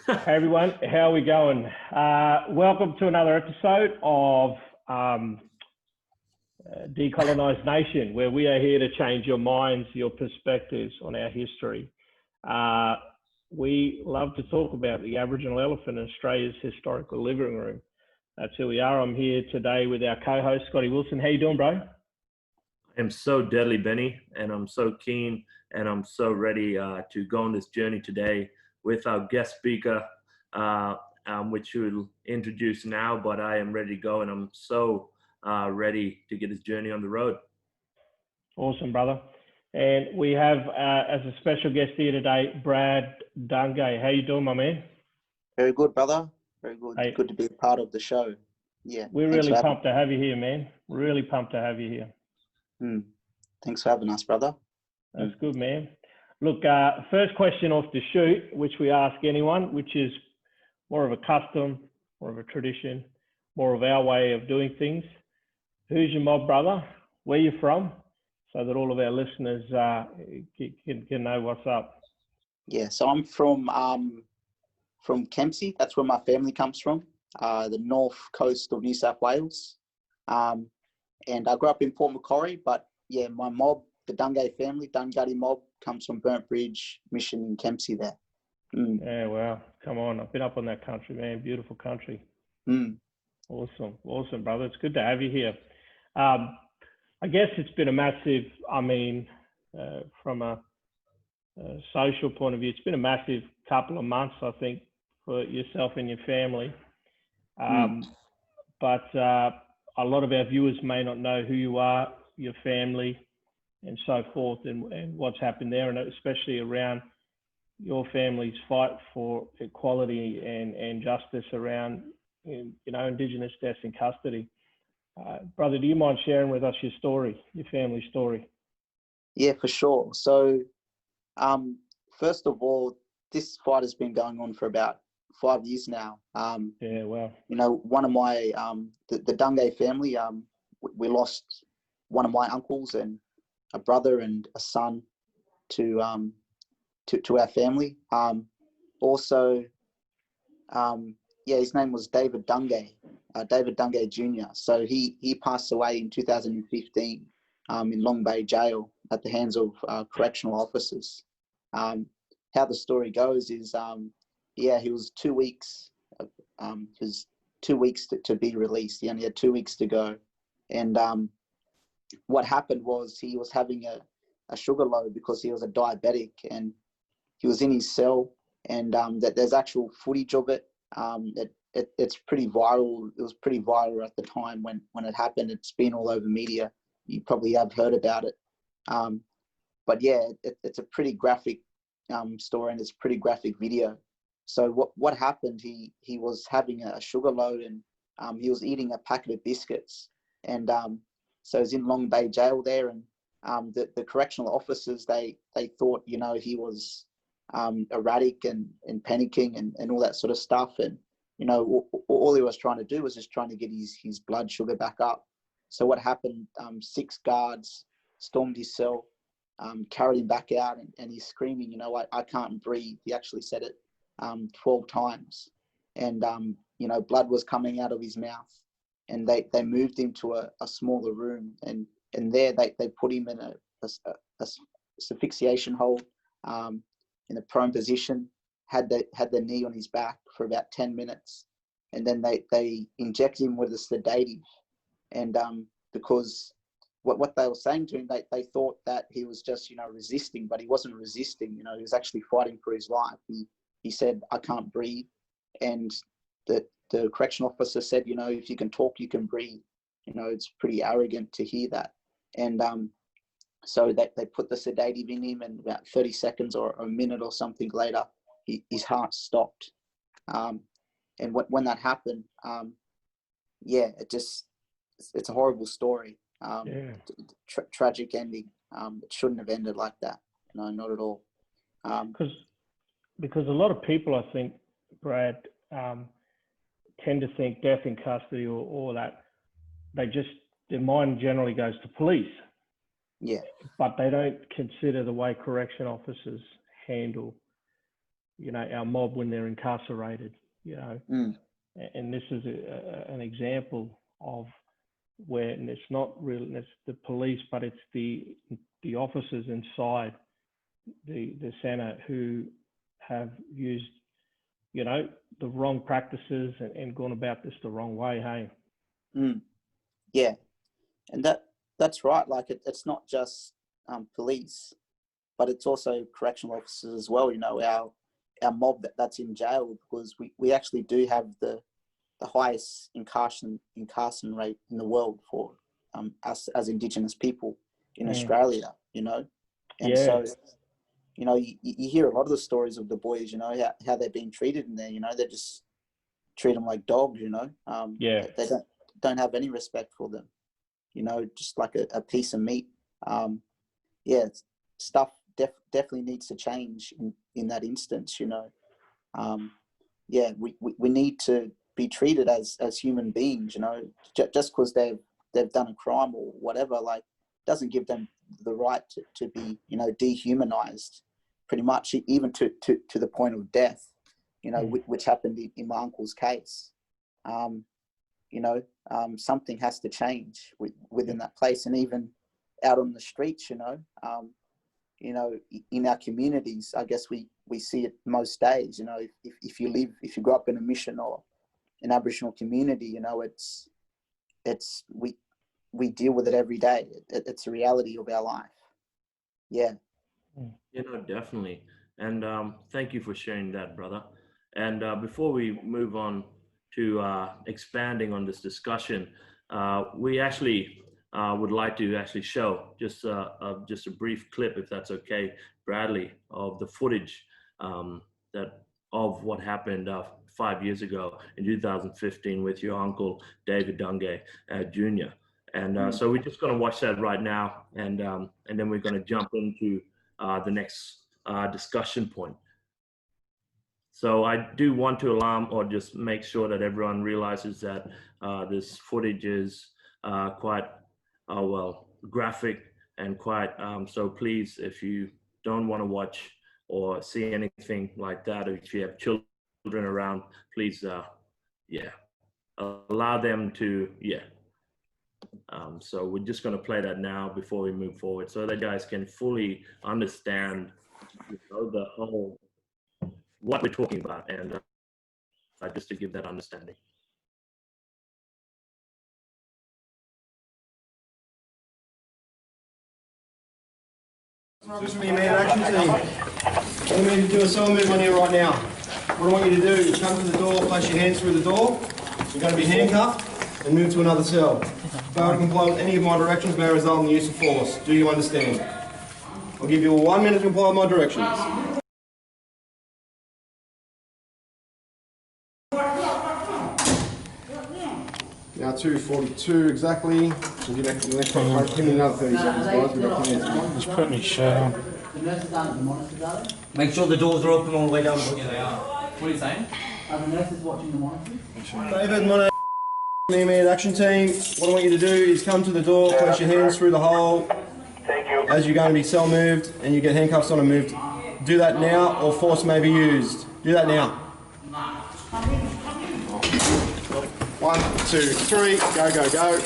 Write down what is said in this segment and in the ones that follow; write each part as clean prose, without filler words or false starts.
Hey everyone, how are we going? Welcome to another episode of Decolonise Nation, where we are here to change your minds, your perspectives on our history. We love to talk about the Aboriginal elephant in Australia's historical living room. That's who we are. I'm here today with our co-host, Scotty Wilson. How you doing, bro? I am so deadly, Benny, and I'm so keen and I'm so ready to go on this journey today with our guest speaker, which we'll introduce now, but I am ready to go and I'm so ready to get this journey on the road. Awesome, brother. And we have, as a special guest here today, Brad Dungy. How you doing, my man? Very good, brother. Very good. Hey, good to be a part of the show. Yeah. we're really pumped to have you here, man. Really pumped to have you here. Thanks for having us, brother. That's good, man. Look, first question off the shoot, which we ask anyone, which is more of a custom, more of a tradition, more of our way of doing things. Who's your mob brother? Where you from? So that all of our listeners can know what's up. Yeah, so I'm from Kempsey. That's where my family comes from, the north coast of New South Wales. And I grew up in Port Macquarie, but yeah, my mob, the Dungay family, Dungay mob, comes from Burnt Bridge Mission in Kempsey there. Yeah, wow. Come on. I've been up on that country, man. Beautiful country. Awesome, brother. It's good to have you here. I guess it's been a massive, from a social point of view, it's been a massive couple of months, I think, for yourself and your family. But a lot of our viewers may not know who you are, your family, and so forth, and what's happened there, and especially around your family's fight for equality and justice around, Indigenous deaths in custody. Brother, do you mind sharing with us your story, your family story? Yeah, for sure. So, first of all, this fight has been going on for about 5 years now. Yeah, wow. One of my, the Dungay family, we lost one of my uncles and a brother and a son to our family. Also, his name was David Dungay, David Dungay Jr. So he passed away in 2015 in Long Bay Jail at the hands of correctional officers. How the story goes is, he was 2 weeks. It was 2 weeks to be released. He only had 2 weeks to go, and what happened was he was having a sugar low because he was a diabetic, and he was in his cell, and that there's actual footage of it. It's pretty viral. It was pretty viral at the time when it happened. It's been all over media. You probably have heard about it. But yeah, it's a pretty graphic story, and it's a pretty graphic video. So what happened? He was having a sugar load, and he was eating a packet of biscuits, and so he's in Long Bay Jail there, and the correctional officers, they thought, he was erratic and panicking and all that sort of stuff. And, all he was trying to do was just trying to get his blood sugar back up. So what happened, 6 guards stormed his cell, carried him back out, and he's screaming, I can't breathe. He actually said it 12 times. And, blood was coming out of his mouth. And they moved him to a smaller room, and there they put him in a asphyxiation hold, in a prone position, had the knee on his back for about 10 minutes, and then they injected him with a sedative. And because what they were saying to him, they thought that he was just resisting, but he wasn't resisting. He was actually fighting for his life. He said, I can't breathe, and the correctional officer said, if you can talk, you can breathe. It's pretty arrogant to hear that. And so they put the sedative in him, and about 30 seconds or a minute or something later, his heart stopped. And when that happened, it's a horrible story. Tragic ending. It shouldn't have ended like that. No, not at all. Because a lot of people, I think, Brad, tend to think death in custody or that their mind generally goes to police. Yeah. But they don't consider the way correction officers handle you know, our mob when they're incarcerated, you know. And this is an example of where, and it's not really it's the police, but it's the officers inside the centre who have used, you know, the wrong practices and gone about this the wrong way. Hey. Yeah, and that's right. Like it's not just police, but it's also correctional officers as well. You know, our mob that's in jail, because we actually do have the highest incarceration rate in the world for us as Indigenous people in Australia, you know. And so, you know, you hear a lot of the stories of the boys, you know, how they're being treated in there, you know. They just treat them like dogs, you know. They don't have any respect for them, you know, just like a piece of meat. Stuff definitely needs to change in that instance, you know. We need to be treated as human beings, you know. Just because they've done a crime or whatever, like, doesn't give them the right to be, you know, dehumanized, pretty much, even to the point of death, you know, which happened in my uncle's case. You know, something has to change within that place, and even out on the streets, you know. You know, in our communities, I guess we see it most days. You know, if you grow up in a mission or an Aboriginal community, you know, we deal with it every day. It's a reality of our life. Yeah. You know, definitely. And thank you for sharing that, brother. And before we move on to expanding on this discussion, we actually would like to actually show just a brief clip, if that's okay, Bradley, of the footage of what happened 5 years ago in 2015 with your uncle David Dungay Jr. And so we're just going to watch that right now, and then we're going to jump into the next discussion point. So I do want to alarm or just make sure that everyone realizes that this footage is quite graphic and quite so please, if you don't want to watch or see anything like that, or if you have children around, please allow them to so we're just going to play that now before we move forward, so that guys can fully understand, you know, the whole what we're talking about, and just to give that understanding. This is the immediate action team. I want you to do a cell move on here right now. What I want you to do is come to the door, place your hands through the door. You're going to be handcuffed and move to another cell. Fail to comply with any of my directions may result in the use of force. Do you understand? I'll give you 1 minute to comply with my directions. Now 2:42 exactly. So get back to the next one. Give me another 30 seconds, guys. We've got plenty of time. Just put my shirt on. The nurses aren't at the monitors, are they? Make sure the doors are open all the way down. Yeah, they are. What are you saying? Are the nurses watching the monitors? David, my name is the immediate action team. What I want you to do is come to the door, place your hands through the hole. Thank you. As you're going to be cell moved and you get handcuffs on and moved. Do that now or force may be used. Do that now. 1, 2, 3, go, go, go.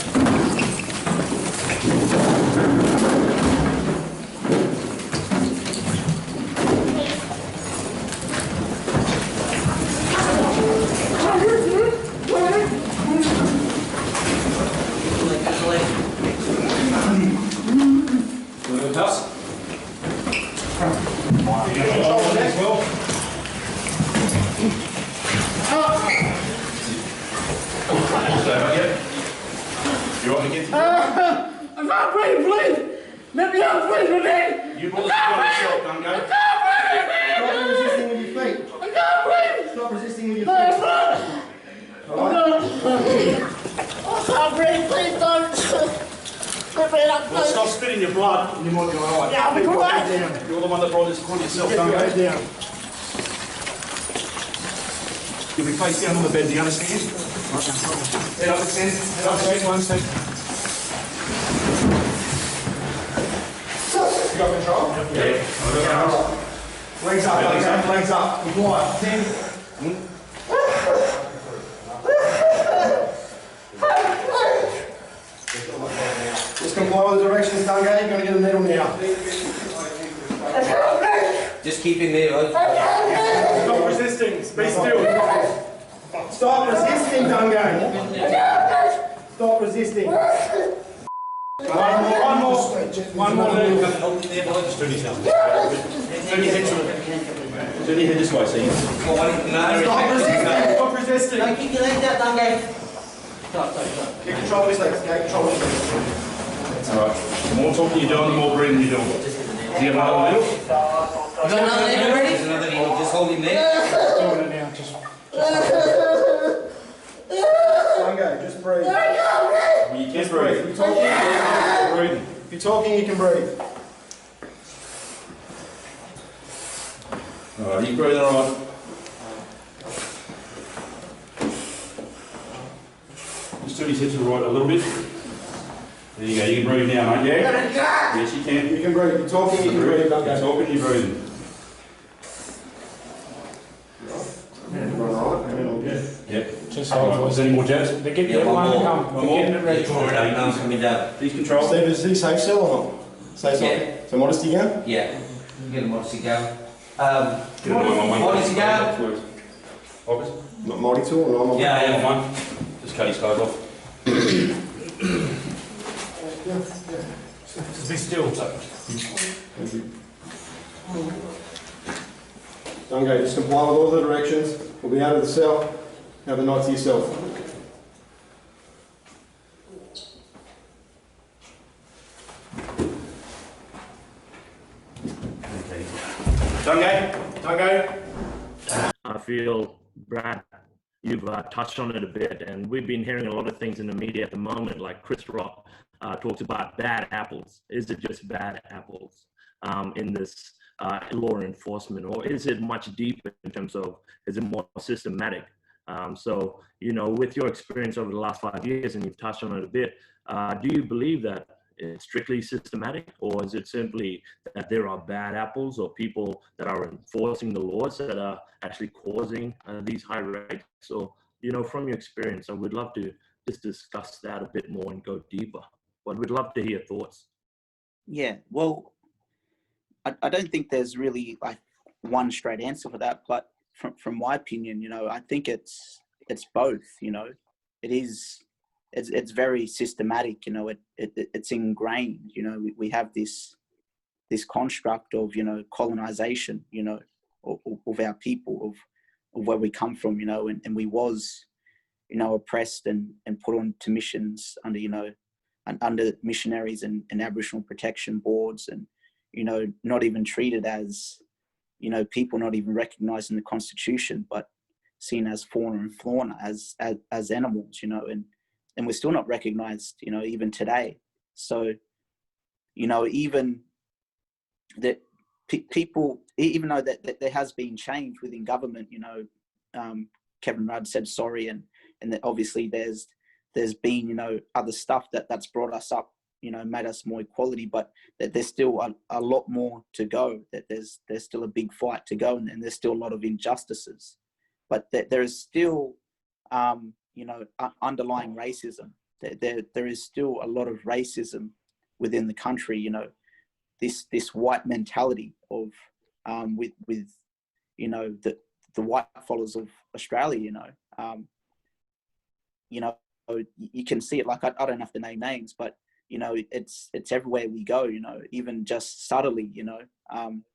I can't breathe, please! Let me out, please, please! You boys got yourself, Dungay. Stop resisting with your feet. I can't breathe! Stop resisting with your feet. I can't breathe, please don't! Let me out, Well, please! stop spitting your blood and you might be alright. Yeah, I'll be alright! You're the one that brought this upon yourself, Dungay. Down. You'll be face down on the bed, do you understand? Head up, stand. Head up, straight, one step. You got control? Yeah. Legs up, legs up. Comply. Just comply with the directions, Dungay. You're going to get a medal now. Just keep in there, right? Stop resisting. Be still. Stop resisting, Dungay. Stop resisting. One more move. Turn your head this way, see? Stop resisting. Stop resisting. Don't keep your legs out, Dungay. Get control of his legs. Get control of his legs. Alright. The more talking you're doing, the more breathing you're doing. Do you have another needle? You got another leg already? There's another needle, just hold him there. Doing it now. Just Dungay, just breathe. Well, you can breathe. If you're talking, Breathing. if you're talking, you can breathe. Alright, you breathing alright? Just turn his head to the right a little bit. There you go, you can breathe now, mate, yeah? Yes, you can. You can breathe. If you're talking, you can breathe, You're Dungay. talking, you're breathing. Yep. Just Alright, hold is there any more jabs? They're getting Yeah, one one to more. come. One They're more. getting it ready. Draw it up, arms coming down. Please control. Steve, is he safe still or not? Say something. Yeah. So modesty again? Yeah. Get a modesty go. Get a 911. Modesty go. Office? Not Māori tool or normal? Yeah, yeah. 911. Just cut his clothes off. Just be still. Dungay, just comply with all the directions. We'll be out of the cell. Have the night to yourself. Dungay? Dungay? I feel, Brad, you've touched on it a bit, and we've been hearing a lot of things in the media at the moment, like Chris Rock talks about bad apples. Is it just bad apples in this law enforcement, or is it much deeper in terms of, is it more systematic? So, you know, with your experience over the last 5 years, and you've touched on it a bit, do you believe that it's strictly systematic, or is it simply that there are bad apples or people that are enforcing the laws that are actually causing these high rates? So, you know, from your experience, I would love to just discuss that a bit more and go deeper, but we'd love to hear your thoughts. Yeah, well, I don't think there's really like one straight answer for that, but from my opinion, you know, I think it's both. You know, it's very systematic. You know, it's ingrained. You know, we have this construct of, you know, colonization. You know, of our people, of where we come from. You know, and we was, you know, oppressed and put on to missions under, you know, and under missionaries and Aboriginal protection boards, and, you know, not even treated as, you know, people not even recognised in the Constitution, but seen as fauna and flora, as animals, you know, and we're still not recognised, you know, even today. So, you know, even that people, even though that there has been change within government, you know, Kevin Rudd said sorry, and that obviously there's been, you know, other stuff that's brought us up, you know, made us more equality, but that there's still a lot more to go, that there's still a big fight to go, and there's still a lot of injustices, but that there is still, you know, underlying racism. There is still a lot of racism within the country, you know, this white mentality of, with you know, the white followers of Australia, you know, you can see it, like, I don't have to name names, but, you know, it's everywhere we go, you know, even just subtly, you know,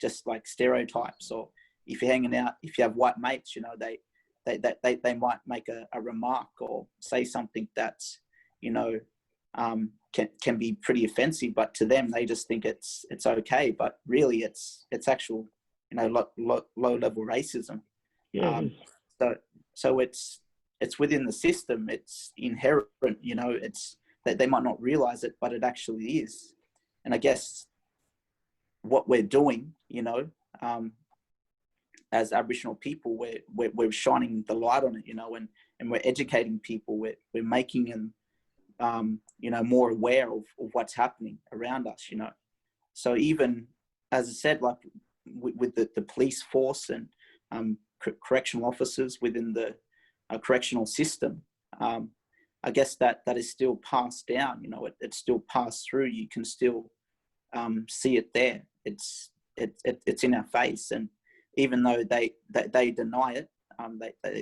just like stereotypes, or if you're hanging out, if you have white mates, you know, they might make a remark or say something that's, you know, can be pretty offensive, but to them, they just think it's okay, but really it's actual, you know, low level racism. Yeah. So it's within the system, it's inherent, you know, it's that they might not realize it, but it actually is. And I guess what we're doing, you know, as Aboriginal people, we're shining the light on it, you know, and we're educating people, we're making them, you know, more aware of what's happening around us, you know. So even, as I said, like, with the police force and correctional officers within the correctional system. I guess that is still passed down. You know, it's still passed through. You can still see it there. It's in our face, and even though they deny it,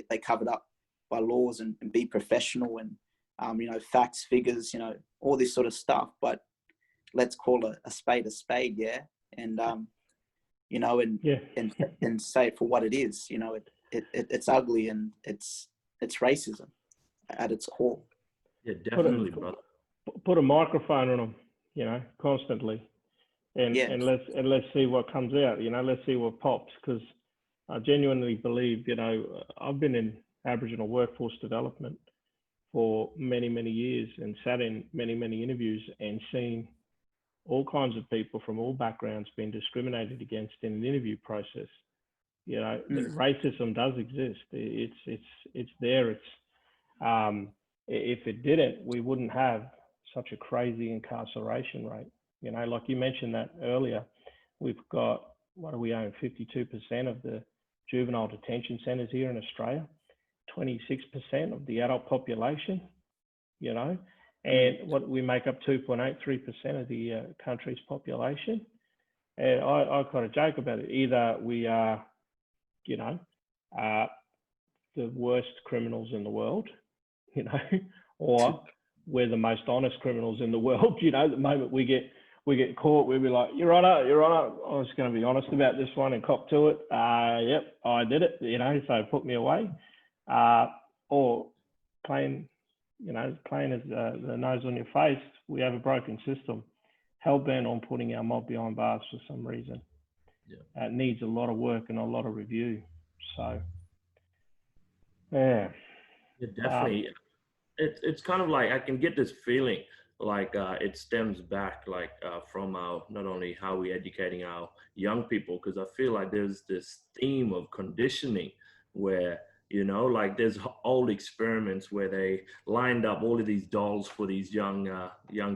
they cover it up by laws and be professional and you know, facts, figures, you know, all this sort of stuff. But let's call a spade, yeah, and you know, and say it for what it is. You know, it's ugly and it's racism at its core. Yeah, definitely, brother. Put a microphone on them, you know, constantly, and let's see what comes out. You know, let's see what pops. Because I genuinely believe, you know, I've been in Aboriginal workforce development for many years and sat in many interviews and seen all kinds of people from all backgrounds being discriminated against in an interview process. You know, racism does exist. It's there. It's if it didn't, we wouldn't have such a crazy incarceration rate. You know, like you mentioned that earlier, we've got, what do we own, 52% of the juvenile detention centres here in Australia, 26% of the adult population, you know, and what we make up 2.83% of the country's population. And I kind of joke about it. Either we are, you know, the worst criminals in the world, you know, or we're the most honest criminals in the world. You know, the moment we get caught, we'll be like, Your Honour, I was going to be honest about this one and cop to it. Yep, I did it, you know, so put me away. Or plain as the nose on your face, we have a broken system, hell-bent on putting our mob behind bars for some reason. Yeah. It needs a lot of work and a lot of review. So, yeah. Yeah, definitely. It's kind of like, I can get this feeling like it stems back like from our, not only how we're educating our young people, because I feel like there's this theme of conditioning where, you know, like there's old experiments where they lined up all of these dolls for these young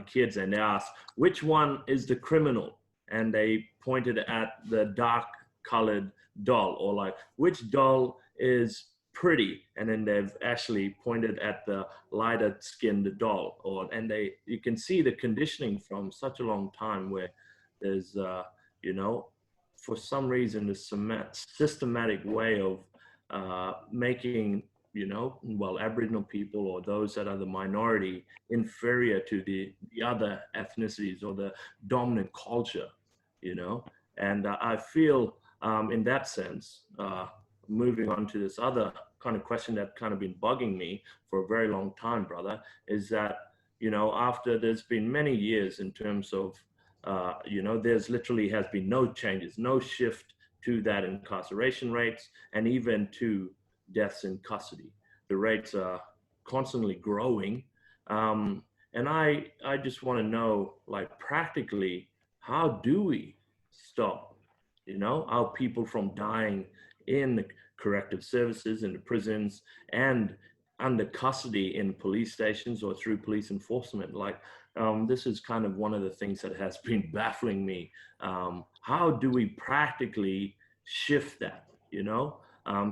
kids and they asked, which one is the criminal? And they pointed at the dark colored doll, or like, which doll is pretty? And then they've actually pointed at the lighter skinned doll, and you can see the conditioning from such a long time where there's, you know, for some reason, this systematic way of making, you know, well, Aboriginal people or those that are the minority inferior to the other ethnicities or the dominant culture, you know. And I feel in that sense, moving on to this other kind of question that kind of been bugging me for a very long time, brother, is that, you know, after there's been many years in terms of, you know, there's literally has been no changes, no shift to that incarceration rates, and even to deaths in custody. The rates are constantly growing. And I just want to know, like, practically, how do we stop, you know, our people from dying in the corrective services, in the prisons, and under custody in police stations or through police enforcement? Like, this is kind of one of the things that has been baffling me. How do we practically shift that, you know?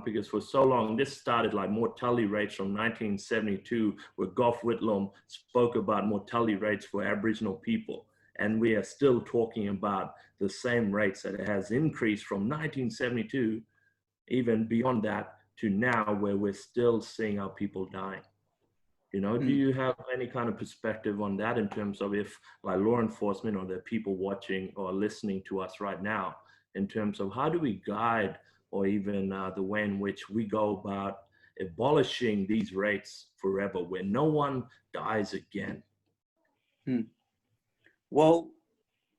Because for so long, this started like mortality rates from 1972, where Gough Whitlam spoke about mortality rates for Aboriginal people. And we are still talking about the same rates that it has increased from 1972, even beyond that, to now, where we're still seeing our people dying. You know, do you have any kind of perspective on that in terms of if, like, law enforcement or the people watching or listening to us right now, in terms of how do we guide, or even the way in which we go about abolishing these rates forever, where no one dies again? Well,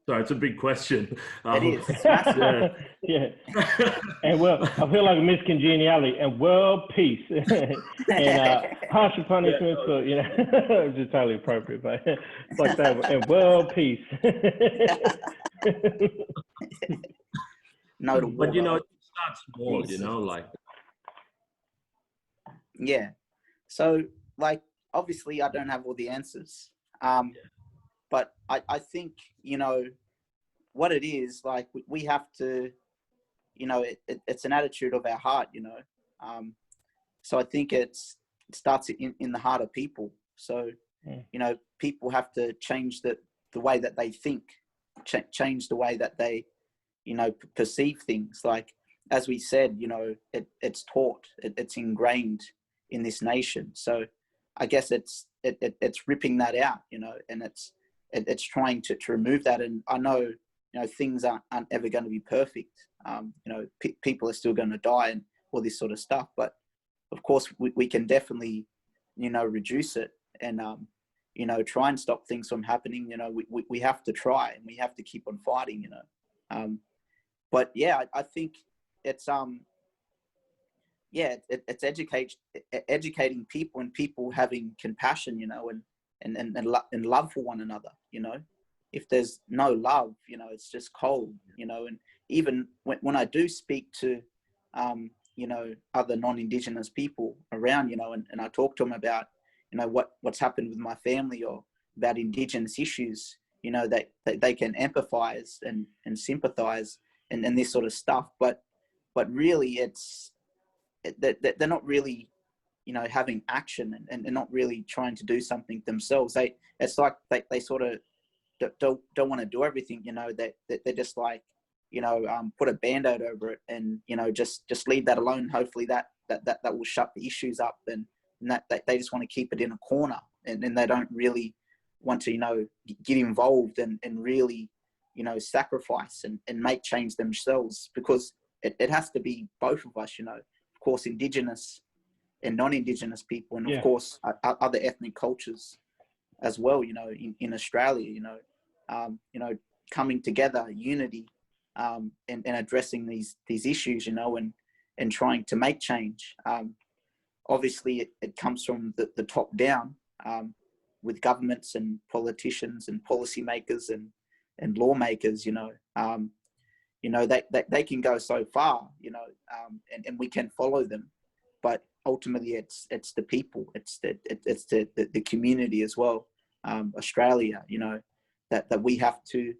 sorry, it's a big question. It is. It's massive. Yeah. And well, I feel like Miss Congeniality and world peace and harsher punishments for, you know, it's just totally appropriate, but it's like that, and world peace. No, but you know, it starts small, you know, like. Yeah. So, like, obviously, I don't have all the answers. But I think, you know, what it is, like, we have to you know, it's an attitude of our heart, you know. So I think it starts in the heart of people. So, you know, people have to change the way that they think, change the way that they, you know, perceive things. Like, as we said, you know, it's taught, it's ingrained in this nation. So I guess it's ripping that out, you know, and it's trying to remove that. And I know, you know, things aren't ever going to be perfect. You know, people are still going to die and all this sort of stuff. But of course, we can definitely, you know, reduce it and, you know, try and stop things from happening. You know, we have to try, and we have to keep on fighting, you know. But yeah, I think it's it's educating people, and people having compassion, you know, and love for one another, you know. If there's no love, you know, it's just cold, you know. And even when I do speak to, you know, other non-Indigenous people around, you know, and I talk to them about, you know, what's happened with my family or about Indigenous issues, you know, that they can empathize and sympathize and this sort of stuff. But really, they're not really, you know, having action and not really trying to do something themselves. It's like they sort of don't want to do everything, you know. They're just like, you know, put a band-aid over it and, you know, just leave that alone. Hopefully that will shut the issues up, and that they just want to keep it in a corner, and they don't really want to, you know, get involved and really, you know, sacrifice and make change themselves, because it has to be both of us, you know. Of course, Indigenous and non-Indigenous people, and of course other ethnic cultures as well, you know, in Australia, you know, coming together, unity, and addressing these issues, you know, and trying to make change. Obviously, it comes from the top down, with governments and politicians and policymakers and lawmakers, you know. You know, they can go so far, you know, and we can follow them, but ultimately it's the people, it's the community as well, Australia, you know, that we have to,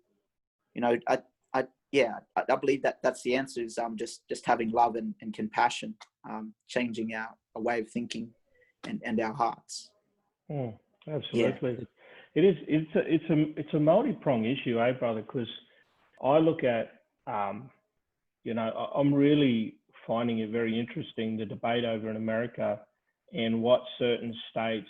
you know, I believe that's the answer, is just having love and compassion, changing our way of thinking and our hearts. Absolutely. Yeah. It's a multi-pronged issue, brother, because I look at, you know, I'm really finding it very interesting, the debate over in America and what certain states,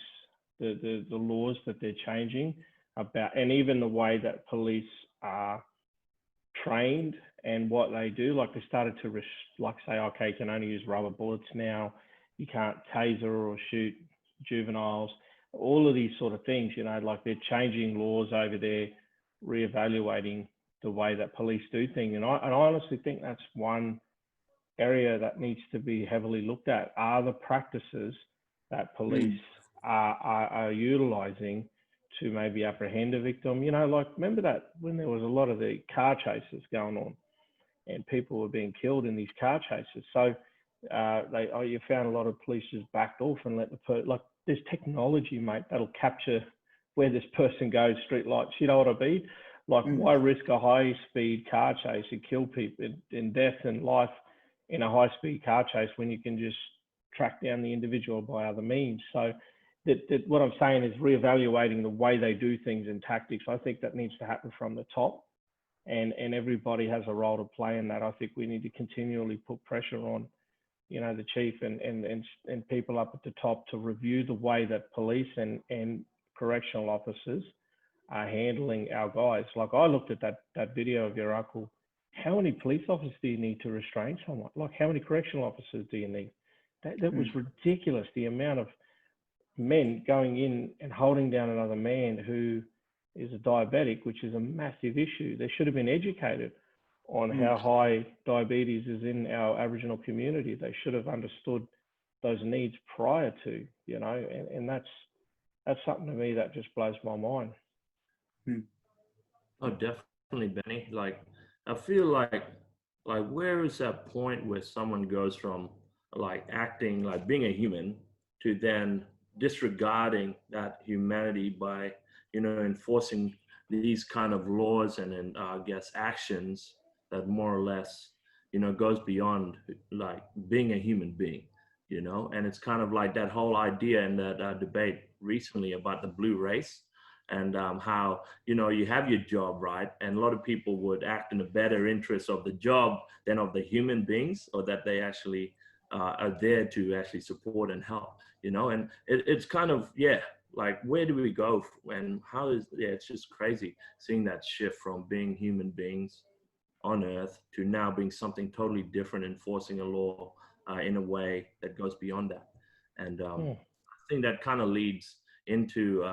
the laws that they're changing about, and even the way that police are trained and what they do. Like, they started to say, okay, you can only use rubber bullets now, you can't taser or shoot juveniles, all of these sort of things, you know. Like, they're changing laws over there, reevaluating the way that police do things. And I honestly think that's one area that needs to be heavily looked at, are the practices that police are utilizing to maybe apprehend a victim. You know, like, remember that when there was a lot of the car chases going on and people were being killed in these car chases. So you found a lot of police just backed off and let like, there's technology, mate, that'll capture where this person goes, street lights, you know what I mean? Like, why risk a high-speed car chase and kill people in death and life in a high-speed car chase when you can just track down the individual by other means? So what I'm saying is reevaluating the way they do things and tactics. I think that needs to happen from the top, and everybody has a role to play in that. I think we need to continually put pressure on, you know, the chief and people up at the top to review the way that police and correctional officers are handling our guys. Like, I looked at that video of your uncle. How many police officers do you need to restrain someone? Like, how many correctional officers do you need? That was ridiculous, the amount of men going in and holding down another man who is a diabetic, which is a massive issue. They should have been educated on how high diabetes is in our Aboriginal community. They should have understood those needs prior to, you know, and that's something to me that just blows my mind. Oh, definitely, Benny. Like, I feel like where is that point where someone goes from like acting like being a human to then disregarding that humanity by, you know, enforcing these kind of laws and I guess actions that more or less, goes beyond like being a human being, and it's kind of like that whole idea in that debate recently about the blue race, and how, you have your job, right? And a lot of people would act in the better interest of the job than of the human beings, or that they actually are there to actually support and help, and it's kind of, like, where do we go, and how is, it's just crazy seeing that shift from being human beings on earth to now being something totally different, enforcing a law in a way that goes beyond that. And I think that kind of leads into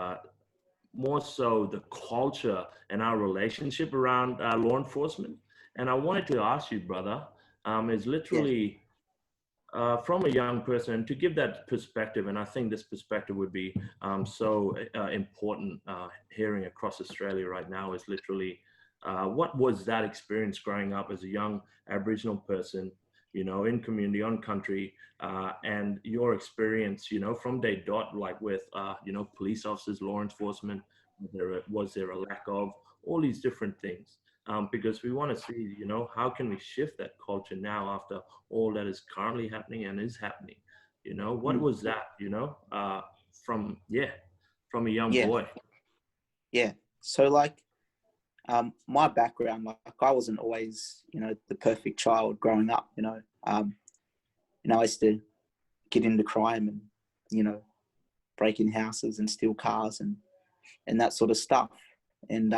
more so the culture and our relationship around law enforcement. And I wanted to ask you, brother, is literally from a young person, to give that perspective, and I think this perspective would be so important hearing across Australia right now, is literally what was that experience growing up as a young Aboriginal person, in community, on country, and your experience, from day dot, like with, police officers, law enforcement, was there a lack of all these different things? Because we want to see, how can we shift that culture now after all that is currently happening and is happening? What was that, from a young boy? Yeah. So like, my background, like I wasn't always, the perfect child growing up, I used to get into crime and, break in houses and steal cars and that sort of stuff. And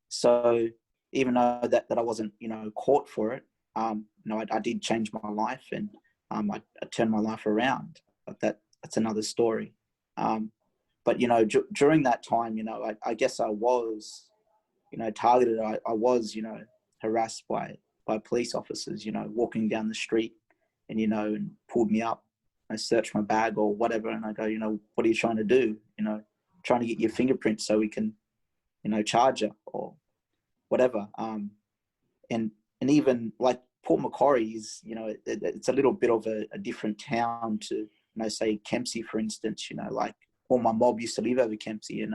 so even though that I wasn't, caught for it, I did change my life, and I turned my life around. But that's another story. But, during that time, I guess I was, targeted. I was, harassed by police officers, walking down the street and, and pulled me up. I searched my bag or whatever, and I go, what are you trying to do? Trying to get your fingerprints so we can, charge you or whatever. And even like Port Macquarie is, it's a little bit of a different town to, say Kempsey, for instance. Like all my mob used to live over Kempsey, and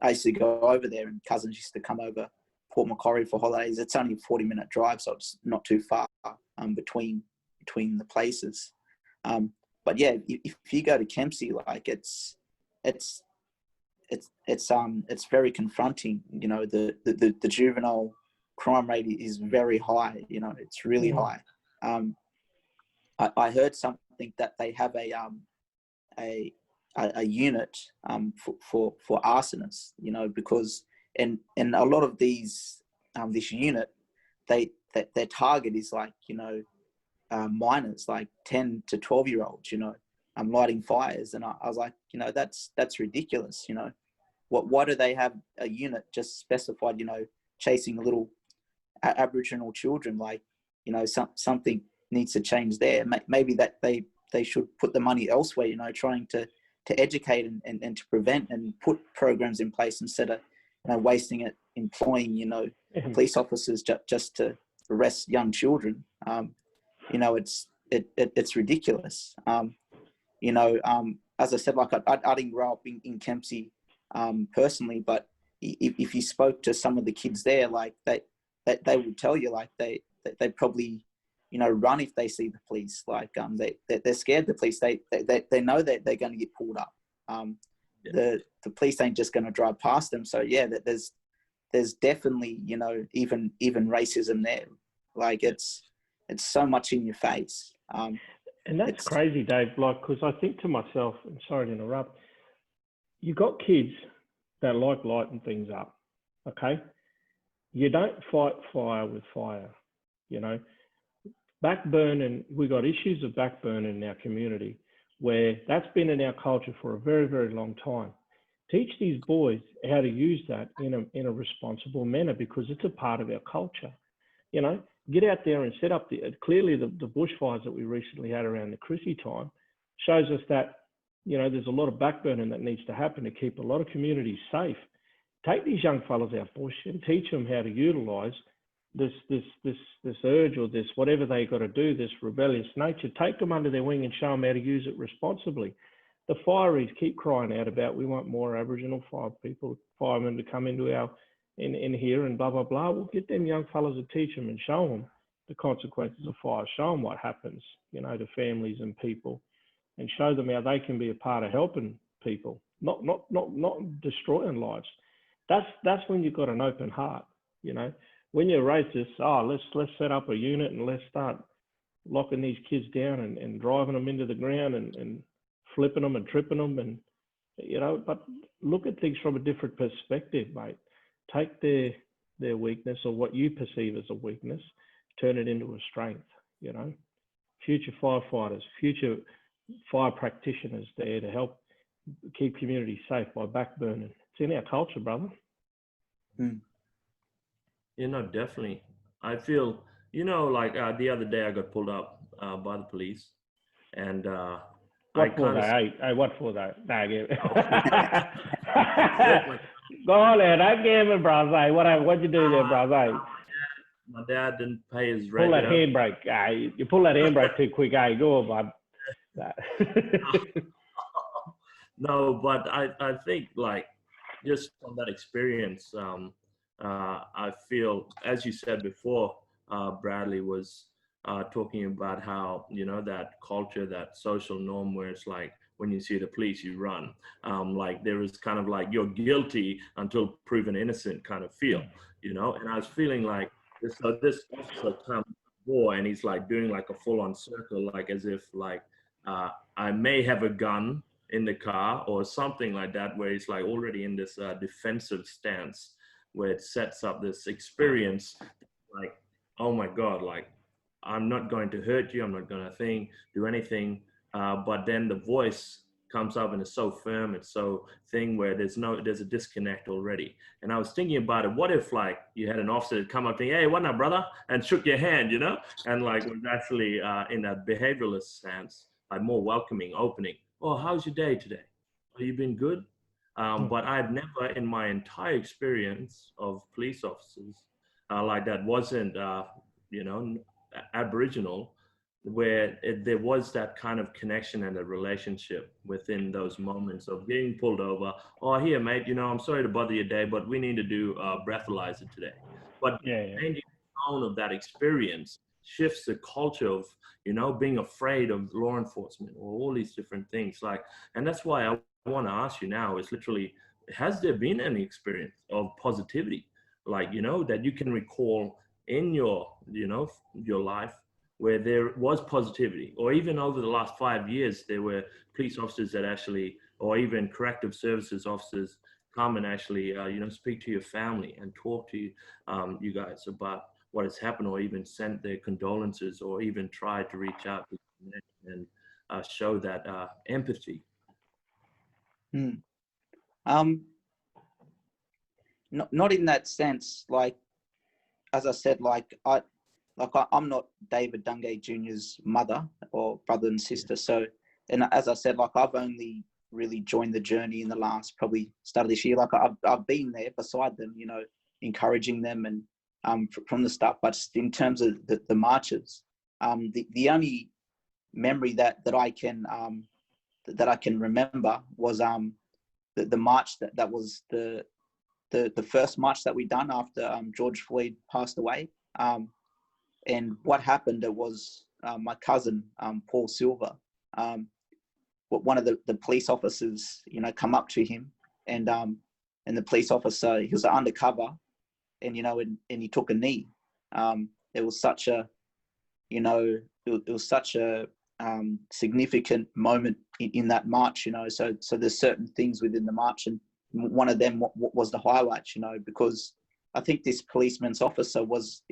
I used to go over there, and cousins used to come over Port Macquarie for holidays. It's only a 40-minute drive, so it's not too far between the places. But yeah, if you go to Kempsey, like it's very confronting. The juvenile crime rate is very high. It's really high. I heard something that they have a unit for arsonists, because and a lot of these this unit, their target is like, minors, like 10 to 12-year-olds, lighting fires. And I was like, that's ridiculous. Why do they have a unit just specified, chasing little Aboriginal children? Like, something needs to change there. Maybe that they should put the money elsewhere, trying to educate and to prevent and put programs in place, instead of wasting it employing police officers just to arrest young children. It's ridiculous. As I said, like I didn't grow up in Kempsey personally, but if you spoke to some of the kids there, like they would tell you, like they probably run if they see the police. Like they're scared of the police. They know that they're going to get pulled up. The police ain't just going to drive past them. So yeah, there's definitely even racism there. Like it's so much in your face. And that's crazy, Dave. Like, because I think to myself, and sorry to interrupt, you got kids that like lighting things up. Okay, you don't fight fire with fire. Backburning, we got issues of backburning in our community, where that's been in our culture for a very, very long time. Teach these boys how to use that in a responsible manner, because it's a part of our culture. Get out there and set up clearly the bushfires that we recently had around the Chrissy time shows us that, there's a lot of backburning that needs to happen to keep a lot of communities safe. Take these young fellas out bush and teach them how to utilize this urge, or this whatever they got to do, this rebellious nature. Take them under their wing and show them how to use it responsibly. The fireys keep crying out about, we want more Aboriginal firemen to come into in here and blah blah blah. We'll get them young fellas to teach them and show them the consequences of fire, show them what happens, you know, to families and people, and show them how they can be a part of helping people, not destroying lives. That's when you've got an open heart, you know. When you're racist, let's set up a unit and let's start locking these kids down and driving them into the ground and flipping them and tripping them, and, you know, but look at things from a different perspective, mate. Take their weakness, or what you perceive as a weakness, turn it into a strength, you know. Future firefighters, future fire practitioners there to help keep communities safe by backburning. It's in our culture, brother. You know, definitely. I feel, you know, like the other day I got pulled up by the police, and what for that? Hey, what for that? Nah, go on there, don't give me, bros. Hey, what'd you do there, bros? Hey, my dad didn't pay his rent. Pull that handbrake. Hey, you pull that handbrake too quick. Hey, go on, bud. No, but I think, like, just from that experience, I feel, as you said before, Bradley was talking about how, you know, that culture, that social norm where it's like, when you see the police, you run. Like there is kind of like you're guilty until proven innocent kind of feel, you know? And I was feeling like, this officer comes before and he's like doing like a full on circle, like as if like, I may have a gun in the car or something like that, where he's like already in this defensive stance, where it sets up this experience like, oh my God, like I'm not going to hurt you, I'm not going to do anything. But then the voice comes up and it's so firm, it's so thing where there's a disconnect already. And I was thinking about it, what if like you had an officer come up to you, hey, what up, brother? And shook your hand, you know? And like was actually in that behavioralist sense, like more welcoming, opening. Oh, how's your day today? Oh, you been good? But I've never in my entire experience of police officers like that wasn't, you know, Aboriginal, where there was that kind of connection and a relationship within those moments of getting pulled over. Oh, here, mate, you know, I'm sorry to bother your day, but we need to do breathalyzer today. But changing the tone of that experience shifts the culture of, you know, being afraid of law enforcement or all these different things. Like, and that's why I want to ask you now is literally, has there been any experience of positivity, like, you know, that you can recall in your, you know, your life, where there was positivity, or even over the last 5 years, there were police officers that actually, or even corrective services officers come and actually, you know, speak to your family and talk to you, you guys about what has happened, or even send their condolences, or even try to reach out to connect and show that empathy. Not in that sense. Like, as I said, I'm not David Dungay Jr.'s mother or brother and sister. So, and as I said, like I've only really joined the journey in the last, probably start of this year. Like I've been there beside them, you know, encouraging them and from the start. But in terms of the marches, the only memory that I can remember was the march that was the first march that we done after George Floyd passed away. And what happened, it was my cousin, Paul Silver, one of the police officers, you know, come up to him, and the police officer, he was undercover, and, you know, and he took a knee. It was such a, you know, it was such a significant moment in that march, you know, so there's certain things within the march, and one of them was the highlights, you know, because I think this policeman's officer was,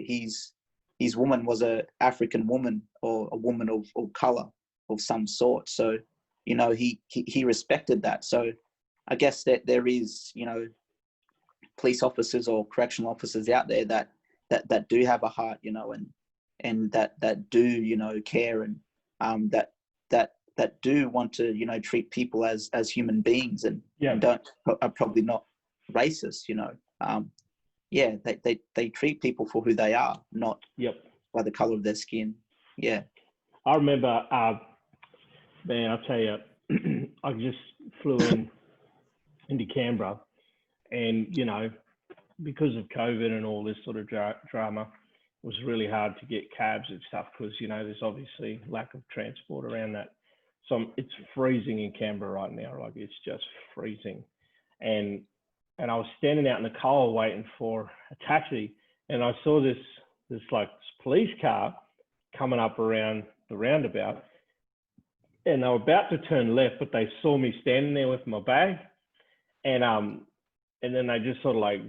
his woman was a African woman, or a woman of color of some sort. So, you know, he respected that. So I guess that there is, you know, police officers or correctional officers out there that do have a heart, you know, and that do, you know, care, and that do want to, you know, treat people as human beings, and are probably not racist, you know. They treat people for who they are, not by the color of their skin. Yeah. I remember, man, I'll tell you, I just flew into Canberra, and, you know, because of COVID and all this sort of drama, was really hard to get cabs and stuff because, you know, there's obviously lack of transport around that. So it's freezing in Canberra right now. Like, it's just freezing. And I was standing out in the cold waiting for a taxi, and I saw this police car coming up around the roundabout, and they were about to turn left, but they saw me standing there with my bag, and then they just sort of like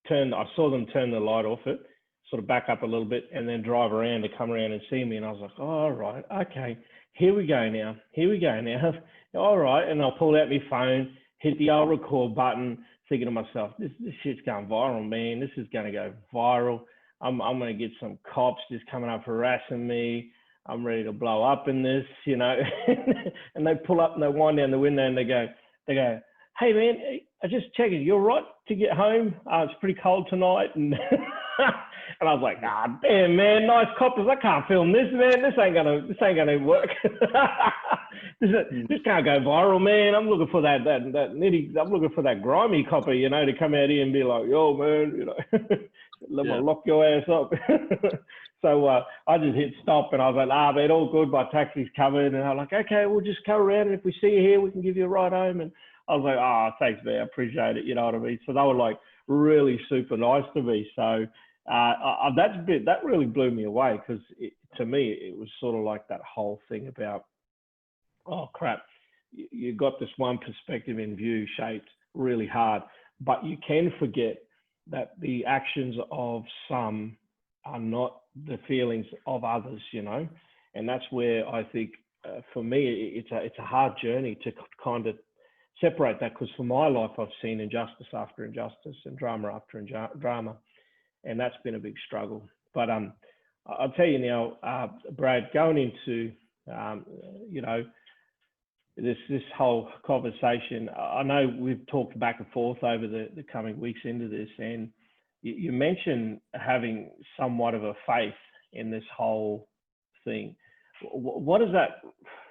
turned. I saw them turn the light off it, sort of back up a little bit, and then drive around to come around and see me. And I was like, oh, all right, okay, here we go now. All right, and I pulled out my phone, hit the old record button, thinking to myself, this shit's going viral, man. This is going to go viral. I'm going to get some cops just coming up harassing me. I'm ready to blow up in this, you know. And they pull up and they wind down the window and they go, hey man, I just checking, you're right to get home? It's pretty cold tonight. And and I was like, nah, damn man, nice coppers. I can't film this, man. This ain't gonna work. This can't go viral, man. I'm looking for that nitty. I'm looking for that grimy copper, you know, to come out here and be like, yo man, you know, let me lock your ass up. So I just hit stop and I was like, man, all good. My taxi's covered. And I'm like, okay, we'll just come around, and if we see you here, we can give you a ride home. And I was like, thanks, man. I appreciate it. You know what I mean? So they were like really super nice to me. So that really blew me away, because to me, it was sort of like that whole thing about, oh crap, you got this one perspective in view shaped really hard, but you can forget that the actions of some are not the feelings of others, you know. And that's where I think for me, it's a hard journey to kind of separate that, because for my life, I've seen injustice after injustice and drama after drama, and that's been a big struggle. But I'll tell you now, Brad, going into you know, this whole conversation, I know we've talked back and forth over the coming weeks into this, and you mentioned having somewhat of a faith in this whole thing. What is that?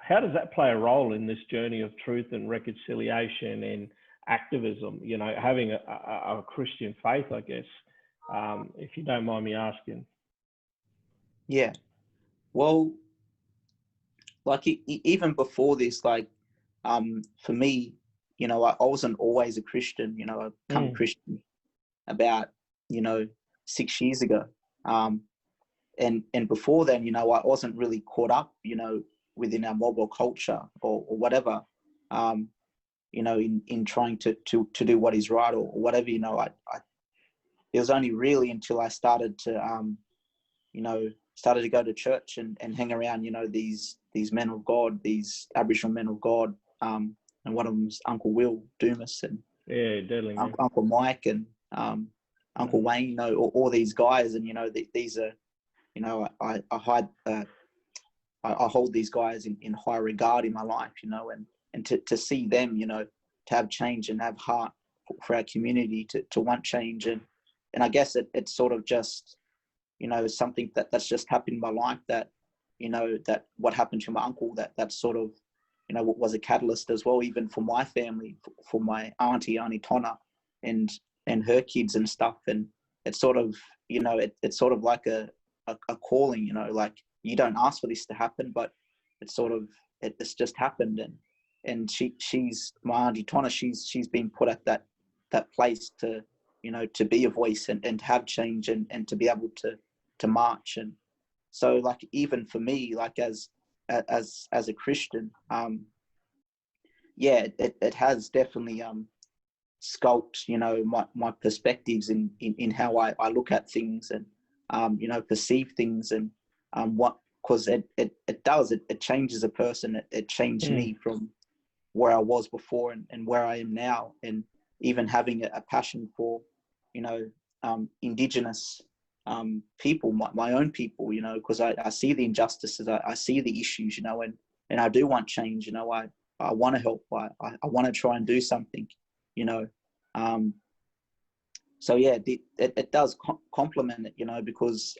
How does that play a role in this journey of truth and reconciliation and activism? You know, having a Christian faith, I guess, if you don't mind me asking. Yeah. Well, like even before this, like for me, you know, I wasn't always a Christian. You know, I became a Christian about, you know, 6 years ago. And before then, you know, I wasn't really caught up, you know, within our mobile culture or whatever, you know, in trying to do what is right or whatever, you know. It was only really until I started to, you know, go to church and hang around, you know, these men of God, these Aboriginal men of God, and one of them's Uncle Will Dumas and deadly, Uncle Mike and Uncle Wayne, you know, all these guys, and you know, these are, you know, I hold these guys in high regard in my life, you know, and to see them, you know, to have change and have heart for our community, to want change, and I guess it's sort of just, you know, something that's just happened in my life, that, you know, that what happened to my uncle, that sort of, you know, was a catalyst as well, even for my family, for my auntie Tonna and her kids and stuff. And it's sort of, you know, it's sort of like a calling, you know, like you don't ask for this to happen, but it's sort of, it's just happened. And she's my auntie Tonna, she's been put at that place to, you know, to be a voice and to have change and to be able to march. And so, like, even for me, like as a Christian, yeah, it has definitely sculpted, you know, my perspectives in how I look at things and you know, perceive things, and because it changes a person. It changed me from where I was before and where I am now, and even having a passion for, you know, Indigenous people, my own people, you know, because I see the injustices, I see the issues, you know, and I do want change, you know. I want to help, I want to try and do something, you know. So yeah, it does complement it, you know, because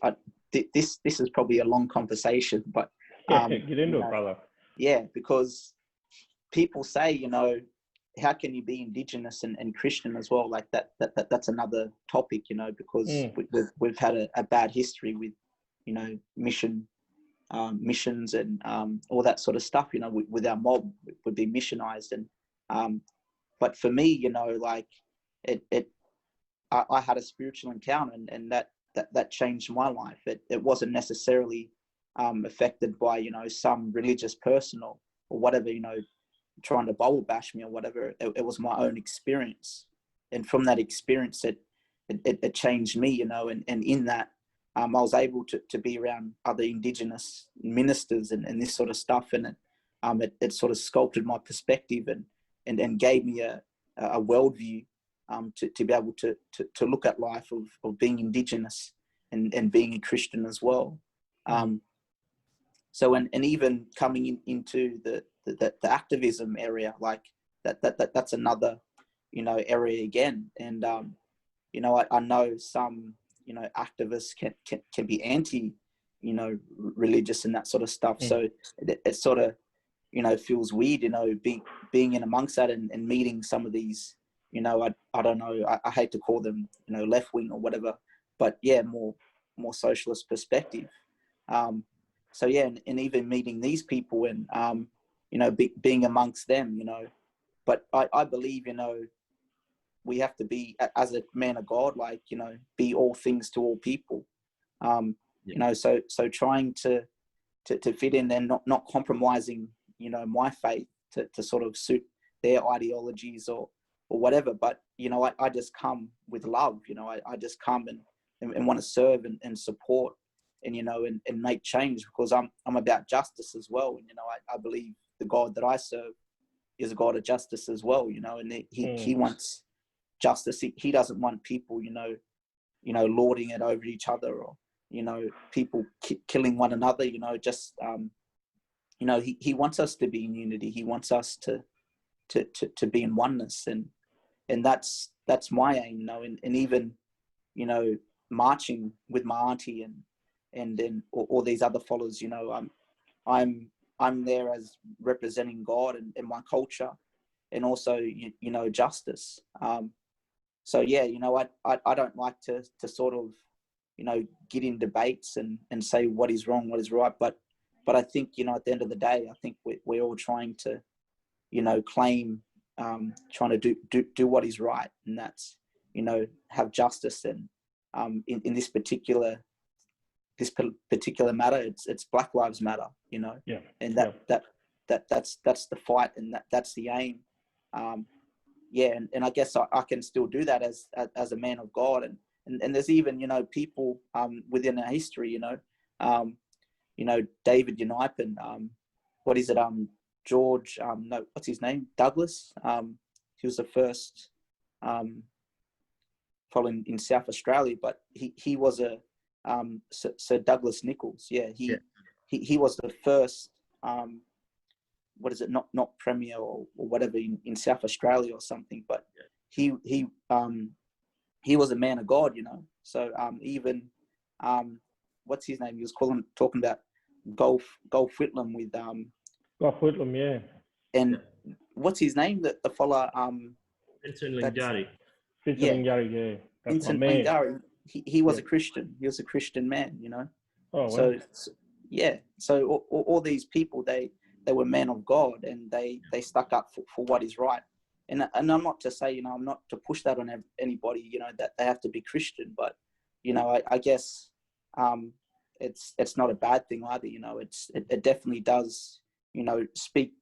this is probably a long conversation, but get into it, brother. Yeah, because people say, you know, how can you be Indigenous and Christian as well? Like that's another topic, you know, because we've had a bad history with missions and all that sort of stuff. With our mob would be missionized, and but for me, like I had a spiritual encounter, and that changed my life. It wasn't necessarily affected by some religious person or whatever, trying to Bible bash me or whatever. It was my own experience, and from that experience, it changed me, and in that, I was able to be around other Indigenous ministers and this sort of stuff, and it sort of sculpted my perspective and gave me a worldview to be able to look at life of being Indigenous and being a Christian as well. So and even coming into the activism area, like that's another area again. And I know some activists can be anti religious and that sort of stuff. So it sort of feels weird being in amongst that and meeting some of these I don't know, I hate to call them left wing or whatever, but yeah, more socialist perspective. So yeah, and even meeting these people and being amongst them, but I believe we have to be, as a man of God, like be all things to all people. So trying to fit in and not compromising my faith to sort of suit their ideologies or whatever, but I just come with love. I just come and want to serve and support and and make change, because I'm about justice as well. And I believe the God that I serve is a God of justice as well. And he wants justice. He doesn't want people lording it over each other, or people killing one another. Just he wants us to be in unity. He wants us to be in oneness, and that's my aim. And even marching with my auntie and then all these other followers. I'm there as representing God and my culture, and also justice. So yeah, I don't like to sort of get in debates and say what is wrong, what is right, but I think at the end of the day, I think we're all trying to claim, trying to do what is right, and that's have justice. And in this particular matter, it's Black Lives Matter, and that's the fight, and that's the aim. And I guess I can still do that as a man of God, and there's even people within our history, David Unipen, what is it, George, no, what's his name, Douglas, he was the first probably in South Australia, but he was a Sir Douglas Nichols. He was the first what is it, not premier or whatever in South Australia or something, but he was a man of God, so even what's his name, he was talking about Golf Whitlam with Golf Whitlam, yeah. And what's his name, the fella Vincent Lingiari. Vincent Lingiari, yeah. That's Vincent my man. Lingiari, he was a Christian. He was a Christian man, Oh, wow. So all these people, they were men of God, and they stuck up for what is right. And I'm not to say, I'm not to push that on anybody, that they have to be Christian, but I guess it's not a bad thing either. It definitely does, speak.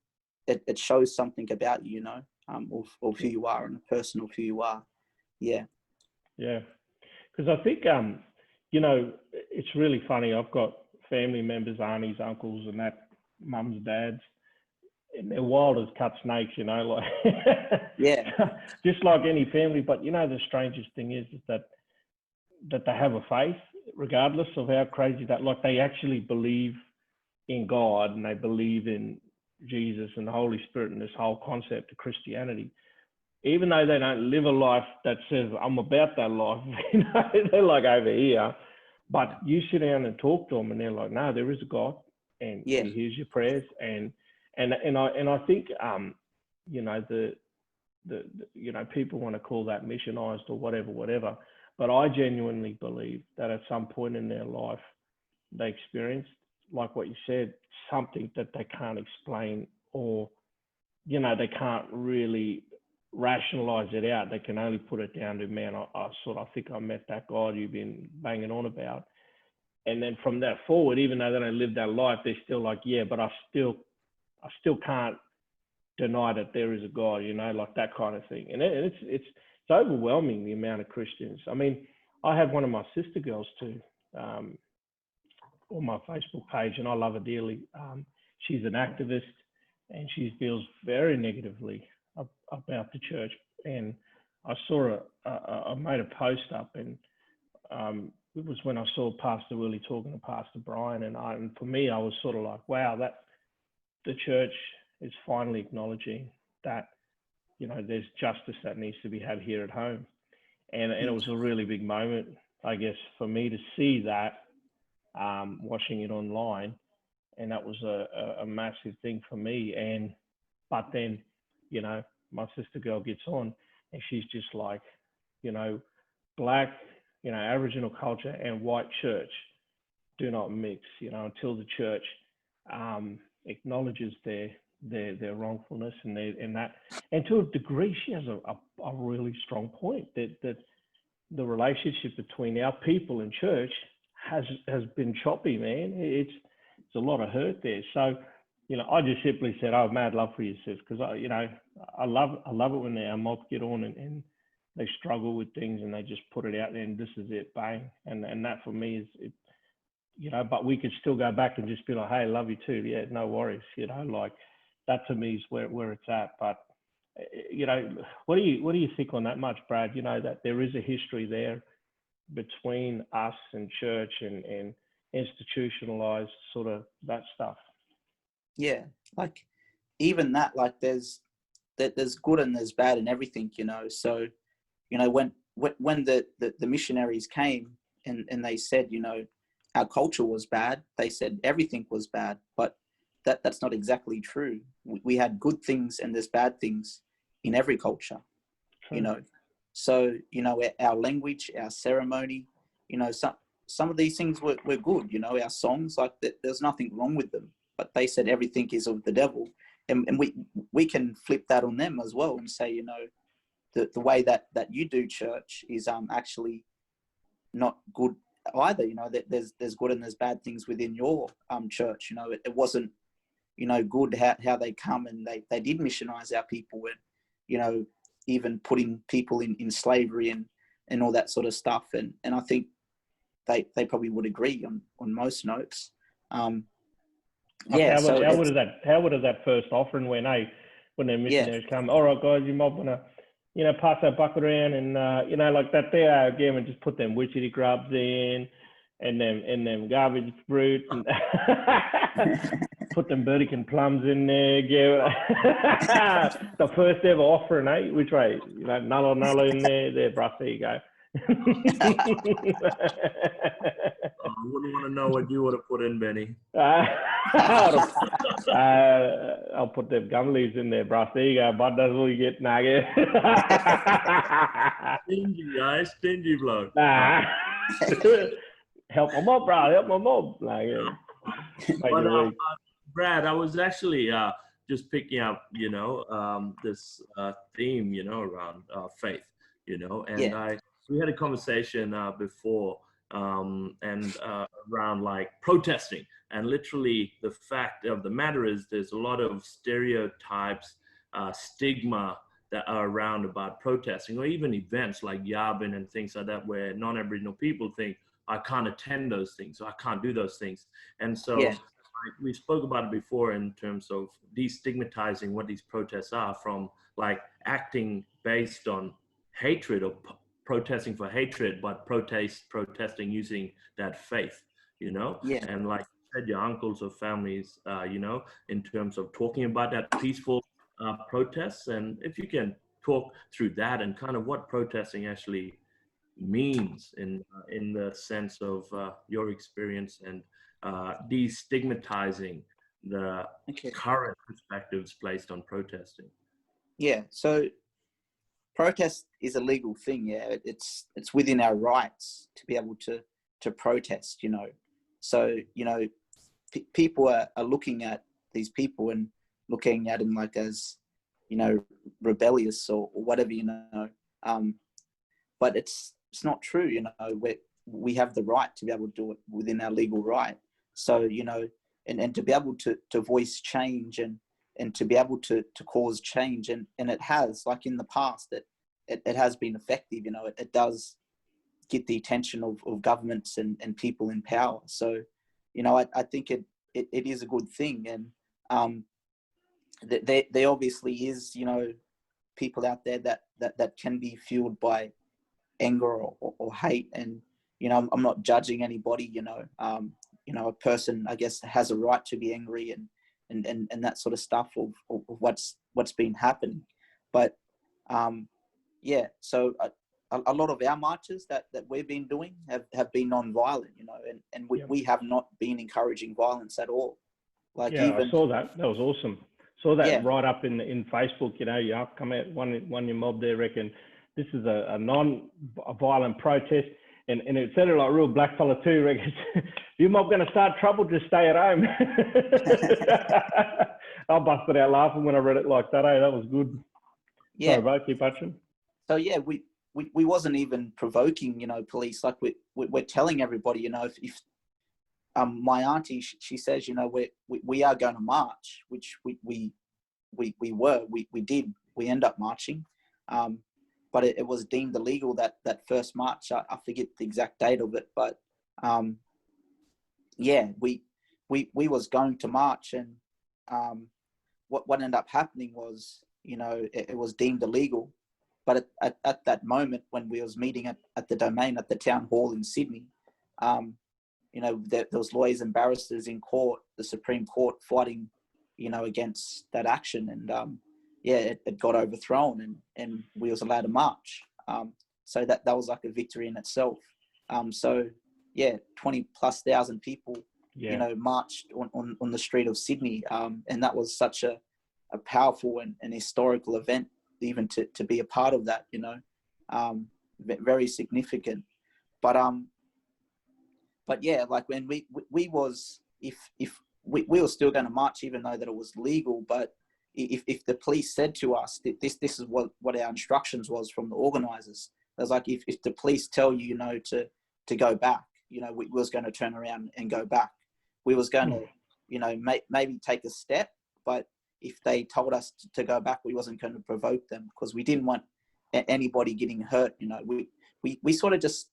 It shows something about you, of who you are, and a person of who you are. Yeah. Yeah, because I think it's really funny. I've got family members, aunties, uncles, and that, mums, dads, and they're wild as cut snakes, like Yeah, just like any family. But the strangest thing is that they have a faith, regardless of how crazy that. Like, they actually believe in God, and they believe in Jesus and the Holy Spirit and this whole concept of Christianity. Even though they don't live a life that says, I'm about that life, they're like over here. But you sit down and talk to them, and they're like, no, there is a God, and He hears your prayers. And I think, the people want to call that missionized or whatever. But I genuinely believe that at some point in their life, they experienced, like what you said, something that they can't explain, or, you know, they can't really rationalize it out. They can only put it down to, man, I think I met that God you've been banging on about. And then from that forward, even though they don't live that life, they're still like, yeah, but I still can't deny that there is a God, you know, like that kind of thing. And it's overwhelming, the amount of Christians. I mean, I have one of my sister girls too, on my Facebook page, and I love her dearly. She's an activist, and she feels very negatively about the church. And I saw I made a post up, and it was when I saw Pastor Willie talking to Pastor Brian, and for me, I was sort of like, wow, that the church is finally acknowledging that, you know, there's justice that needs to be had here at home. And it was a really big moment, I guess, for me to see that, watching it online. And that was a massive thing for me. But then, you know, my sister girl gets on, and she's just like, you know, Black, you know, Aboriginal culture and white church do not mix, you know, until the church acknowledges their wrongfulness and to a degree, she has a really strong point that the relationship between our people and church has been choppy, man. It's a lot of hurt there. So, you know, I just simply said, "Oh, mad love for you, sis," because I love it when our mob get on and they struggle with things and they just put it out there and this is it, bang. And that for me is it, you know. But we could still go back and just be like, "Hey, love you too, yeah, no worries," you know, like that to me is where it's at. But you know, what do you think on that much, Brad? You know, that there is a history there between us and church and institutionalized sort of that stuff. Yeah, like even that, like there's good and there's bad in everything, you know. So, you know, when the missionaries came and they said, you know, our culture was bad, they said everything was bad, but that's not exactly true. We had good things and there's bad things in every culture, you know. So, you know, our language, our ceremony, you know, some of these things were good, you know, our songs, like there's nothing wrong with them, but they said everything is of the devil. And we can flip that on them as well and say, you know, the way that you do church is actually not good either. You know, that there's good and there's bad things within your church. You know, it wasn't, you know, good how they come and they did missionize our people, and, you know, even putting people in slavery and all that sort of stuff. And I think they probably would agree on most notes. Yeah. How would that first offering went, when the missionaries come? All right, guys, you might want to, you know, pass that bucket around and you know, like that there again, and just put them witchetty grubs in, and them garbage fruits, and put them Burdekin plums in there. Yeah. The first ever offering, which way? You know, nulla in there, bruh. There you go. I wouldn't want to know what you would have put in, Benny. I'll put them gum leaves in there, bro. There you go, bud. That's all you get. Nah, Stingy, guys. Stingy bloke. Nah. Help my mob, bro. Help my mob. Nah, yeah. But, Brad, I was actually just picking up, you know, this theme, you know, around faith, you know, and we had a conversation before and around like protesting, and literally the fact of the matter is there's a lot of stereotypes, stigma that are around about protesting, or even events like Yabin and things like that, where non-Aboriginal people think, I can't attend those things, or I can't do those things. And so we spoke about it before in terms of destigmatizing what these protests are, from like acting based on hatred or protesting for hatred, but protesting using that faith, you know? And like you said, your uncles or families, you know, in terms of talking about that peaceful protests. And if you can talk through that and kind of what protesting actually means in the sense of your experience, and destigmatizing the current perspectives placed on protesting. Yeah, so protest is a legal thing. Yeah, it's within our rights to be able to protest, you know. So, you know, people are looking at these people and looking at them like as, you know, rebellious or whatever, you know. But it's not true, you know. We have the right to be able to do it within our legal right. So, you know, and to be able to voice change and to be able to cause change, and it has, like in the past, it has been effective, you know. It does get the attention of governments and people in power. So, you know, I think it is a good thing. And there obviously is, you know, people out there that can be fueled by anger or hate. And, you know, I'm not judging anybody, you know. You know, a person, I guess, has a right to be angry and that sort of stuff of what's been happening. But yeah, so a lot of our marches that we've been doing have been non-violent, you know, and we have not been encouraging violence at all. Like, yeah, even I saw that. That was awesome. Saw that Yeah. right up in Facebook. You know, you have come out one your mob there reckon this is a non-violent protest, and it sounded like a real black fella too. Reckon you mob going to start trouble, just stay at home. I busted out laughing when I read it like that. That was good. Yeah. Sorry, bro, keep punching. So yeah, we wasn't even provoking, you know, police. Like we're telling everybody, you know, if my auntie, she says, you know, we are going to march, which we did. We end up marching, but it was deemed illegal that first march. I forget the exact date of it, but yeah, we was going to march, and what ended up happening was, you know, it was deemed illegal. But at that moment, when we was meeting at the Domain, at the town hall in Sydney, you know, there was lawyers and barristers in court, the Supreme Court, fighting, you know, against that action. And yeah, it got overthrown, and we was allowed to march. So that was like a victory in itself. So yeah, 20,000+ people, Yeah. you know, marched on the street of Sydney. And that was such a powerful and historical event, even to be a part of that, you know. Very significant. But yeah, like when we was, if we were still going to march, even though that it was legal. But if the police said to us that this is what our instructions was from the organisers, it was like, if the police tell you, you know, to go back, you know, we was going to turn around and go back. We was going to, you know, maybe take a step, but if they told us to go back, we wasn't going to provoke them, because we didn't want anybody getting hurt. You know, we sort of just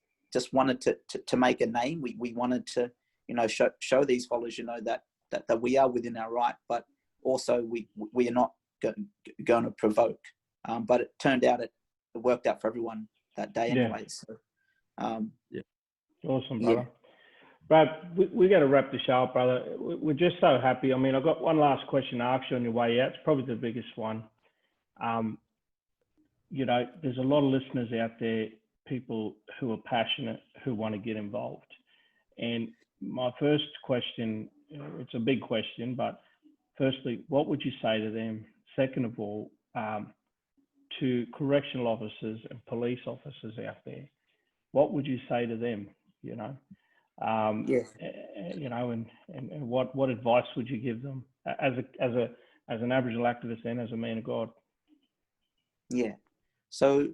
wanted to make a name. We wanted to, you know, show these followers, you know, that we are within our right, but also we are not going to provoke. But it turned out it worked out for everyone that day anyway. So, yeah. Awesome, brother. Yeah. Brad, we got to wrap the show up, brother. We're just so happy. I mean, I've got one last question to ask you on your way out. It's probably the biggest one. You know, there's a lot of listeners out there, people who are passionate, who want to get involved. And my first question, it's a big question, but firstly, what would you say to them? Second of all, to correctional officers and police officers out there, what would you say to them, you know? Yeah. You know, and what advice would you give them as an Aboriginal activist and as a man of God? Yeah. So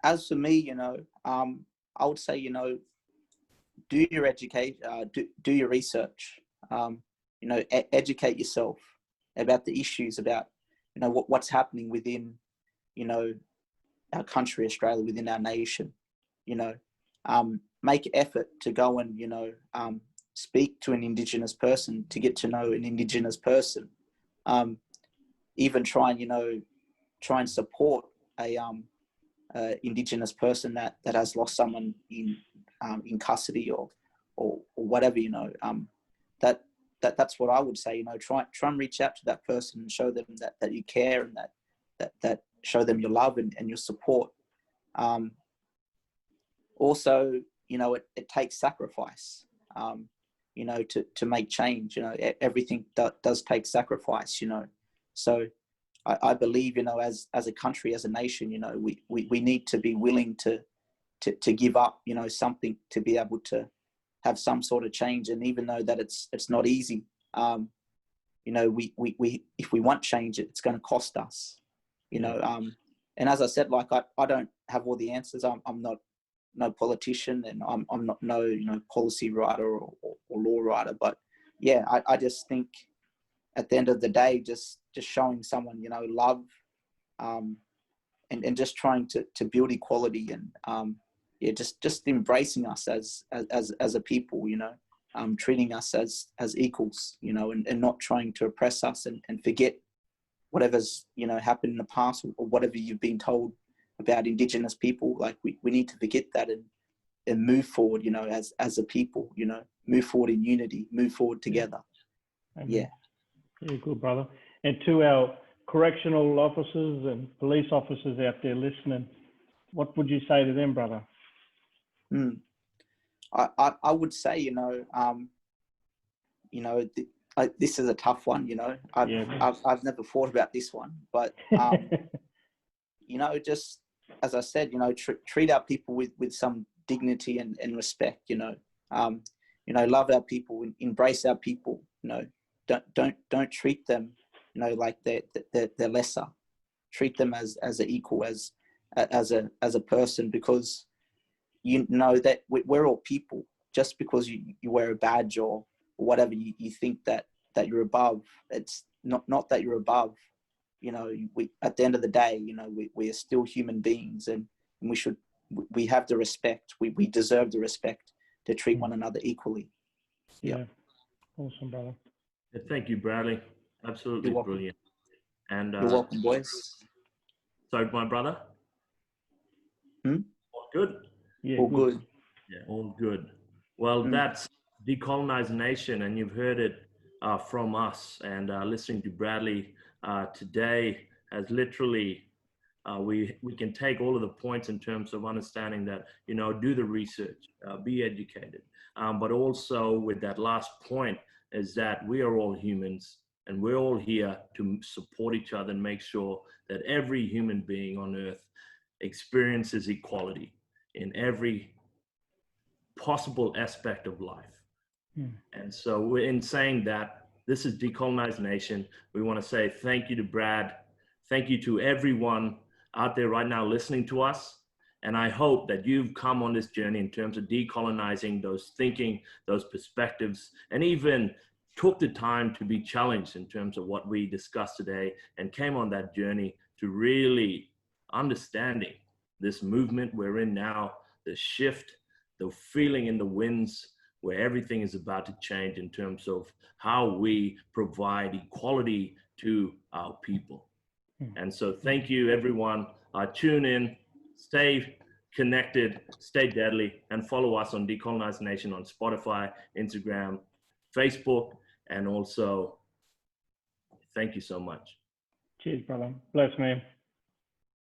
as for me, you know, I would say, you know, do your education, do your research, you know, educate yourself about the issues, about, you know, what's happening within, you know, our country, Australia, within our nation, you know. Make effort to go and, you know, speak to an Indigenous person, to get to know an Indigenous person. Even try and support a Indigenous person that has lost someone in custody or whatever, you know. That's what I would say, you know. Try and reach out to that person and show them that you care, and that show them your love and your support. Also, you know, it takes sacrifice, you know, to make change. You know, everything does take sacrifice, you know. So I believe, you know, as a country, as a nation, you know, we need to be willing to give up, you know, something to be able to have some sort of change. And even though that it's not easy, you know, we if we want change, it's going to cost us, you know. And as I said, like I don't have all the answers. I'm not no politician, and I'm not no, you know, policy writer or law writer. But yeah, I just think at the end of the day, just showing someone, you know, love, and just trying to build equality, and yeah, just embracing us as a people, you know, treating us as equals, you know, and not trying to oppress us and forget whatever's, you know, happened in the past, or whatever you've been told about Indigenous people. Like we need to forget that and move forward, you know, as a people, you know, move forward in unity, move forward together. Yeah. Very good, brother. And to our correctional officers and police officers out there listening, what would you say to them, brother? I would say, you know, this is a tough one, you know. I've never thought about this one, but you know, just as I said, you know, treat our people with some dignity and respect, you know. You know, love our people, embrace our people, you know. Don't treat them, you know, like they're lesser. Treat them as an equal, as a person, because you know that we're all people. Just because you wear a badge or whatever, you think that you're above. It's not that you're above. You know, we, at the end of the day, you know, we are still human beings, and we have the respect. We deserve the respect to treat one another equally. Yeah. Awesome, brother. Thank you, Bradley. Absolutely brilliant. And you're welcome, boys. So, my brother. All good. Yeah, all good. Yeah, all good. Well, that's Decolonise Nation, and you've heard it from us. And listening to Bradley today has literally, we can take all of the points in terms of understanding that, you know, do the research, be educated. But also with that last point is that we are all humans, and we're all here to support each other and make sure that every human being on earth experiences equality in every possible aspect of life. And so in saying that, this is Decolonise Nation. We want to say thank you to Brad. Thank you to everyone out there right now listening to us. And I hope that you've come on this journey in terms of decolonizing those thinking, those perspectives, and even took the time to be challenged in terms of what we discussed today, and came on that journey to really understanding this movement we're in now, the shift, the feeling in the winds, where everything is about to change in terms of how we provide equality to our people. And so thank you, everyone. Tune in, stay connected, stay deadly, and follow us on Decolonise Nation on Spotify, Instagram, Facebook, and also thank you so much. Cheers, brother. Bless, man.